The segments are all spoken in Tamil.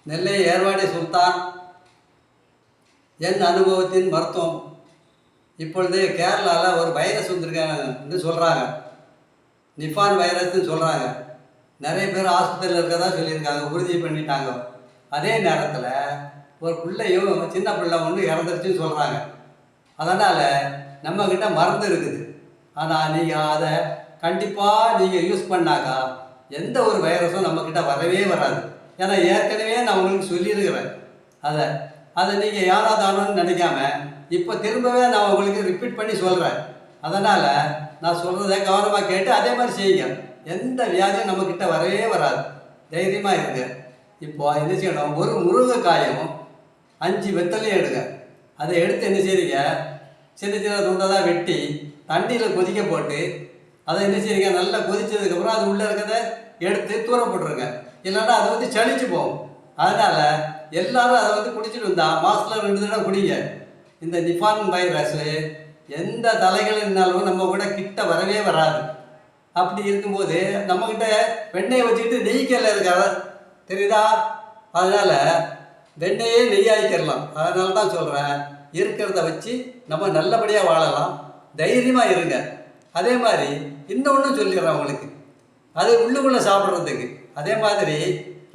நெல்லை ஏர்வாடி சுல்தான் என் அனுபவத்தின் மருத்துவம். இப்பொழுது கேரளாவில் ஒரு வைரஸ் வந்திருக்காங்கன்னு சொல்கிறாங்க. நிஃபான் வைரஸ்ன்னு சொல்கிறாங்க. நிறைய பேர் ஆஸ்பத்திரியில் இருக்கதா சொல்லியிருக்காங்க, உறுதி பண்ணிட்டாங்க. அதே நேரத்தில் ஒரு பிள்ளையும் சின்ன பிள்ளை ஒன்று இறந்துருச்சுன்னு சொல்கிறாங்க. அதனால் நம்மக்கிட்ட மருந்து இருக்குது. ஆனால் நீங்கள் அதை கண்டிப்பாக நீங்கள் யூஸ் பண்ணாக்கா எந்த ஒரு வைரஸும் நம்மக்கிட்ட வரவே வராது. ஏன்னா ஏற்கனவே நான் உங்களுக்கு சொல்லியிருக்கிறேன். அதை நீங்கள் யாராதானு நினைக்காம இப்போ திரும்பவே நான் உங்களுக்கு ரிப்பீட் பண்ணி சொல்கிறேன். அதனால் நான் சொல்கிறத கவனமாக கேட்டு அதே மாதிரி செய்யுங்க. எந்த வியாதியும் நம்மக்கிட்ட வரவே வராது. தைரியமாக இருங்க. இப்போ என்ன செய்யணும், ஒரு முருங்கைக்காயும் 5 வெத்தலையும் எடுங்க. அதை எடுத்து என்ன செய்றீங்க, சின்ன சின்ன துண்டதாக வெட்டி தண்ணியில் கொதிக்க போட்டு அதை என்ன செய்றீங்க, நல்லா கொதிச்சதுக்கப்புறம் அது உள்ளே இருக்கிறத எடுத்து தூர போட்டுருங்க. இல்லைன்னா அது வந்து சளிச்சு போகும். அதனால் எல்லோரும் அதை குடிச்சிட்டு வந்தால் மாதத்தில் 2 தடவை குடிங்க. இந்த நிஃபான் வைரஸ் எந்த தலைகள் இருந்தாலும் நம்ம கூட கிட்ட வரவே வராது. அப்படி இருக்கும்போது நம்மக்கிட்ட வெண்ணெயை வச்சுக்கிட்டு நெய்க்கல்ல இருக்காத தெரியுதா? அதனால் வெண்ணெயே நெய்யாக்கிடலாம். அதனால தான் சொல்கிறேன், இருக்கிறத வச்சு நம்ம நல்லபடியாக வாழலாம். தைரியமாக இருங்க. அதே மாதிரி இன்னொன்று சொல்லிடுறேன் உங்களுக்கு, அது உள்ளுக்குள்ளே சாப்பிட்றதுக்கு. அதே மாதிரி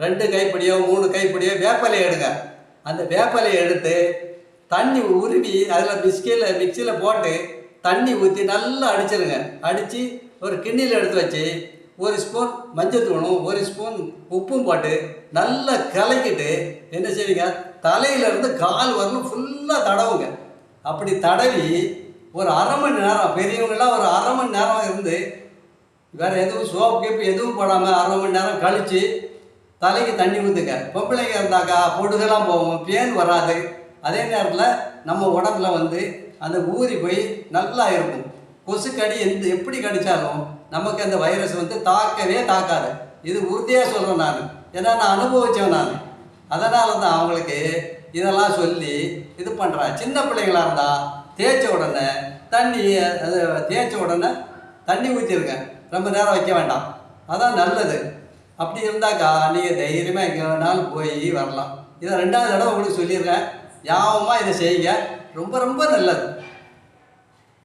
2 கைப்பிடியோ 3 கைப்பிடியோ வேப்பலையை எடுங்க. அந்த வேப்பலையை எடுத்து தண்ணி உருவி அதில் மிக்சியில் போட்டு தண்ணி ஊற்றி நல்லா அடிச்சிருங்க. அடித்து ஒரு கிண்ணியில் எடுத்து வச்சு 1 ஸ்பூன் மஞ்சத்தூளும் 1 ஸ்பூன் உப்பும் போட்டு நல்லா கலக்கிட்டு என்ன செய்வீங்க, தலையிலேருந்து கால் வரலும் ஃபுல்லாக தடவுங்க. அப்படி தடவி ஒரு 1/2 மணி நேரம், பெரியவங்களாம் ஒரு 1/2 மணி நேரம் இருந்து வேறு எதுவும் சோப்பு கேப்பு எதுவும் போடாமல் 1/2 மணி நேரம் கழித்து தலைக்கு தண்ணி ஊற்றுங்க. பொம்பளைங்க இருந்தாக்கா பொடுகெல்லாம் போகும், பேன் வராது. அதே நேரத்தில் நம்ம உடம்புல அந்த ஊறி போய் நல்லா இருக்கும். கொசுக்கடி எப்படி கடித்தாலும் நமக்கு அந்த வைரஸ் தாக்கவே தாக்காது. இது உறுதியாக சொல்கிறேன் நான், ஏன்னா நான் அனுபவித்தேன் நான். அதனால தான் அவங்களுக்கு இதெல்லாம் சொல்லி இது பண்ணுறேன். சின்ன பிள்ளைங்களாக இருந்தால் தேய்ச்ச உடனே தண்ணி ஊற்றிருங்க. ரொம்ப நேரம் வைக்க வேண்டாம், அதான் நல்லது. அப்படி இருந்தாக்கா நீங்கள் தைரியமாக எங்கே வேணாலும் போய் வரலாம். இதை 2வது தடவை உங்களுக்கு சொல்லிடுறேன். யாவமாக இதை செய்யுங்க. ரொம்ப ரொம்ப நல்லது.